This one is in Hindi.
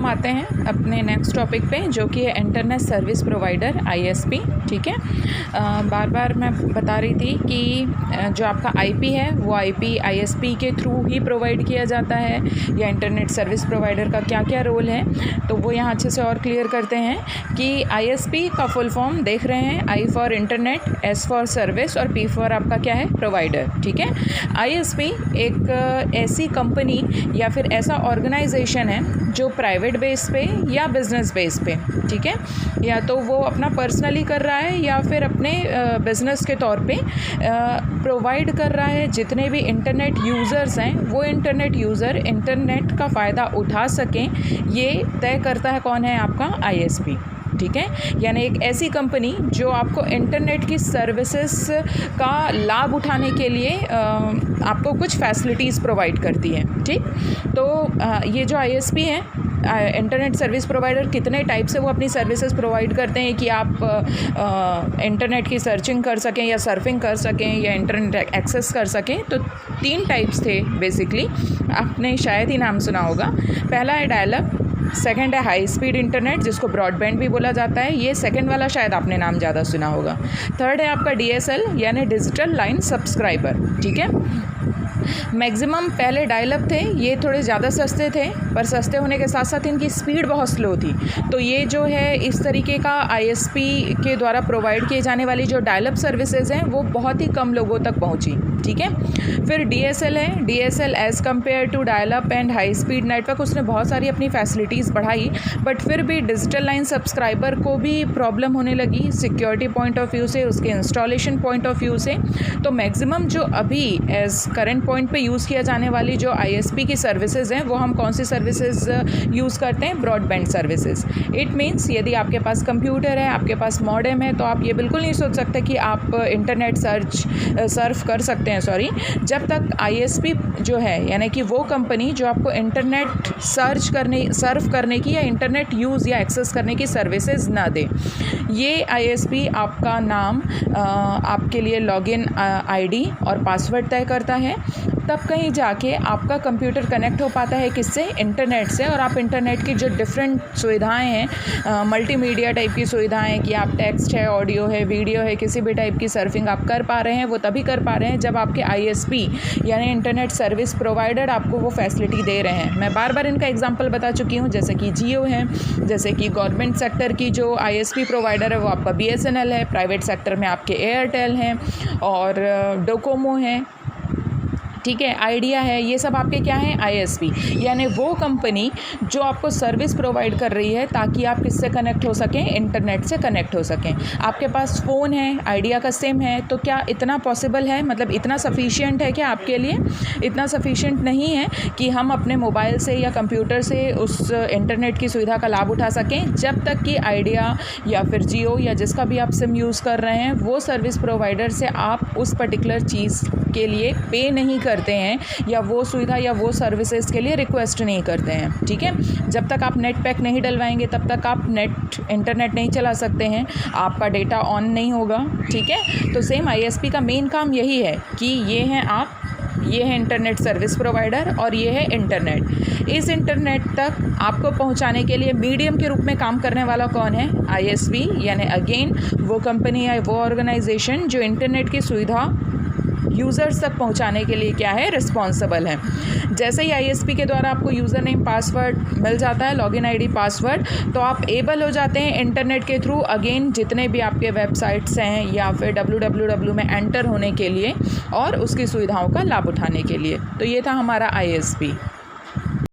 हम आते हैं अपने नेक्स्ट टॉपिक पे, जो कि है इंटरनेट सर्विस प्रोवाइडर ISP। ठीक है, बार बार मैं बता रही थी कि जो आपका IP है वो IP ISP के थ्रू ही प्रोवाइड किया जाता है, या इंटरनेट सर्विस प्रोवाइडर का क्या क्या रोल है, तो वो यहाँ अच्छे से और क्लियर करते हैं कि ISP का फुल फॉर्म देख रहे हैं, I for internet, S for service और P फॉर आपका क्या है, प्रोवाइडर। ठीक है, ISP एक ऐसी कंपनी या फिर ऐसा ऑर्गेनाइजेशन है जो प्राइवेट बेस पे या बिजनेस बेस पे, ठीक है, या तो वो अपना पर्सनली कर रहा है या फिर अपने बिजनेस के तौर पे प्रोवाइड कर रहा है। जितने भी इंटरनेट यूज़र्स हैं वो इंटरनेट यूज़र इंटरनेट का फ़ायदा उठा सकें, ये तय करता है कौन है, आपका ISP। ठीक है, यानी एक ऐसी कंपनी जो आपको इंटरनेट की सर्विसेज का लाभ उठाने के लिए आपको कुछ फैसिलिटीज़ प्रोवाइड करती है। ठीक, तो ये जो ISP है, इंटरनेट सर्विस प्रोवाइडर, कितने टाइप से वो अपनी सर्विसेज प्रोवाइड करते हैं कि आप इंटरनेट की सर्चिंग कर सकें या सर्फिंग कर सकें या इंटरनेट एक्सेस कर सकें। तो 3 टाइप्स थे बेसिकली, आपने शायद ही नाम सुना होगा। पहला है डायल-अप, सेकंड है हाई स्पीड इंटरनेट जिसको ब्रॉडबैंड भी बोला जाता है, ये सेकंड वाला शायद आपने नाम ज़्यादा सुना होगा। थर्ड है आपका DSL यानी डिजिटल लाइन सब्सक्राइबर। ठीक है, मैक्सिमम पहले डायल-अप थे, ये थोड़े ज़्यादा सस्ते थे, पर सस्ते होने के साथ साथ इनकी स्पीड बहुत स्लो थी। तो ये जो है इस तरीके का ISP के द्वारा प्रोवाइड किए जाने वाली जो डायल-अप सर्विसेज हैं वो बहुत ही कम लोगों तक पहुंची। ठीक है, फिर DSL है, DSL as compare to dial up and high speed network, उसने बहुत सारी अपनी फैसिलिटीज़ बढ़ाई, बट फिर भी डिजिटल लाइन सब्सक्राइबर को भी प्रॉब्लम होने लगी सिक्योरिटी पॉइंट ऑफ व्यू से, उसके इंस्टॉलेशन पॉइंट ऑफ व्यू से। तो मैक्सिमम जो अभी एज करेंट पॉइंट पे यूज़ किया जाने वाली जो ISP की सर्विसेज हैं वो हम कौन सी सर्विसेज यूज़ करते हैं, ब्रॉडबैंड सर्विसेज। इट मीन्स यदि आपके पास कंप्यूटर है, आपके पास मॉडेम है, तो आप ये बिल्कुल नहीं सोच सकते कि आप इंटरनेट सर्फ कर सकते हैं, जब तक ISP जो है यानी कि वो कंपनी जो आपको इंटरनेट सर्फ करने की या इंटरनेट यूज़ या एक्सेस करने की सर्विसेज ना दे। ये ISP आपका नाम, आपके लिए लॉगिन ID और पासवर्ड तय करता है, तब कहीं जाके आपका कंप्यूटर कनेक्ट हो पाता है किससे, इंटरनेट से। और आप इंटरनेट की जो डिफरेंट सुविधाएं हैं, मल्टीमीडिया टाइप की सुविधाएं कि आप टेक्स्ट है, ऑडियो है, वीडियो है, किसी भी टाइप की सर्फिंग आप कर पा रहे हैं, वो तभी कर पा रहे हैं जब आपके ISP यानी इंटरनेट सर्विस प्रोवाइडर आपको वो फैसिलिटी दे रहे हैं। मैं बार बार इनका एग्जांपल बता चुकी हूँ, जैसे कि जियो है, जैसे कि गवर्नमेंट सेक्टर की जो ISP प्रोवाइडर है वो आपका BSNL है, प्राइवेट सेक्टर में आपके एयरटेल हैं और डोकोमो है। ठीक है, आइडिया है, ये सब आपके क्या हैं, ISP, यानी वो कंपनी जो आपको सर्विस प्रोवाइड कर रही है ताकि आप किससे कनेक्ट हो सकें, इंटरनेट से कनेक्ट हो सकें। आपके पास फ़ोन है, आइडिया का सिम है, तो क्या इतना पॉसिबल है, मतलब इतना सफिशिएंट है क्या आपके लिए? इतना सफिशिएंट नहीं है कि हम अपने मोबाइल से या कंप्यूटर से उस इंटरनेट की सुविधा का लाभ उठा सकें, जब तक कि आइडिया या फिर जियो या जिसका भी आप सिम यूज़ कर रहे हैं वो सर्विस प्रोवाइडर से आप उस पर्टिकुलर चीज़ के लिए पे नहीं करते हैं या वो सुविधा या वो सर्विसेज के लिए रिक्वेस्ट नहीं करते हैं। ठीक है, जब तक आप नेट पैक नहीं डलवाएंगे तब तक आप इंटरनेट नहीं चला सकते हैं, आपका डेटा ऑन नहीं होगा। ठीक है, तो सेम ISP का मेन काम यही है कि ये हैं आप, ये है इंटरनेट सर्विस प्रोवाइडर और ये है इंटरनेट। इस इंटरनेट तक आपको पहुंचाने के लिए मीडियम के रूप में काम करने वाला कौन है, ISP, यानी अगेन वो कंपनी या वो ऑर्गेनाइजेशन जो इंटरनेट की सुविधा यूज़र्स तक पहुंचाने के लिए क्या है, रिस्पॉन्सिबल है। जैसे ही ISP के द्वारा आपको यूज़र नेम पासवर्ड मिल जाता है, लॉगिन ID पासवर्ड, तो आप एबल हो जाते हैं इंटरनेट के थ्रू अगेन जितने भी आपके वेबसाइट्स हैं या फिर www में एंटर होने के लिए और उसकी सुविधाओं का लाभ उठाने के लिए। तो ये था हमारा ISP।